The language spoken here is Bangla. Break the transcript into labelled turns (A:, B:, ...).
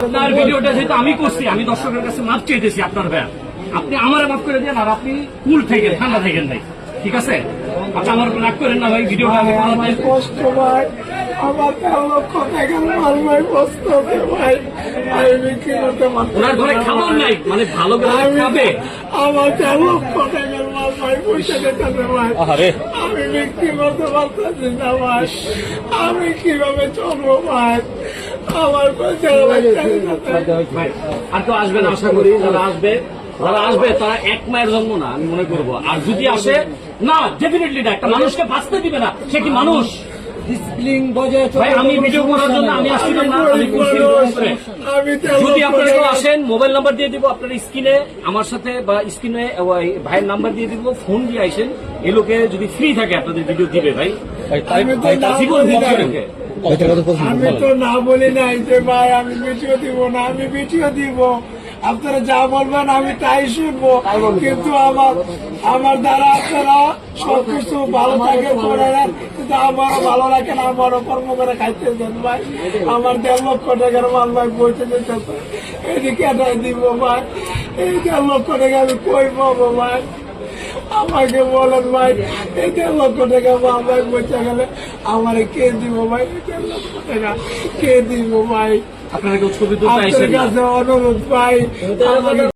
A: আপনার ভিডিওটা যেহেতু আমি করছি, আমি দর্শকের কাছে মাপ চেয়েছি আপনার ভাইয়া, আপনি আমার মাফ করে দেন। আর আপনি কুল থাকেন, ঠান্ডা থাকেন ভাই, ঠিক আছে? আপনি আমার রাগ করেন না ভাই, ভিডিওটা আমি
B: কষ্ট ভাই, আমার 13 লক্ষ টাকার মাল ভাই, কষ্ট ভাই, আমি বিক্রি করতে পারছি
A: ওনার ঘরে খাবার নাই, মানে ভালো করে খাবে।
B: আমার 13 লক্ষ টাকার মাল ভাই, পয়সা দিতে ভাই, আমি বিক্রি করতে পারতেছি না ভাই, আমি কিভাবে চলবো ভাই, আমার পয়সা
A: ভাই আর কেউ আসবে না আশা করি। যারা আসবে তারা এক মায়ের জন্ম না, আমি মনে করবো। আর যদি আসে না, ডেফিনেটলি না, একটা মানুষকে বাঁচতে দিবে না, সে কি মানুষ? ভাই আমি ভিডিও করার জন্য আমি আসছিলাম না, আমি যদি আপনারা কেউ আসেন, মোবাইল নাম্বার দিয়ে দিব আপনার স্ক্রিনে, আমার সাথে বা স্ক্রিনে ভাইয়ের নাম্বার দিয়ে দিব, ফোন দিয়ে আইসেন। এই লোকে যদি ফ্রি থাকে আপনাদের ভিডিও দিবে ভাই, জীবন ভোগ রেখে।
B: আমি তো না বলি নাই যে ভাই আমি ভিডিও দিব না, আমি ভিডিও দিব, আপনারা যা বলবেন আমি তাই শুনবো, কিন্তু আমার দ্বারা আপনারা সবকিছু ভালো থাকে করে নেন, কিন্তু আমারও ভালো লাগে না, আমারও কর্ম করে খাইতে দেন ভাই। আমার 1.5 লক্ষ টাকার মাল ভাই বইতে যেতেছে, এদিকে এটাই দিব ভাই, এই 1.5 লক্ষ টাকা আমি কই পাবো ভাই? আমাকে বলেন ভাই, এই 1.5 লক্ষ টাকা মাল ভাই বইতে গেলে আমার কে দিব ভাই? 1.5 লক্ষ টাকা কে দিব ভাই?
A: আপনারা কেউ ছবি তুলতে আইসেন না।
B: আপনার কাছে অনুরোধ ভাই।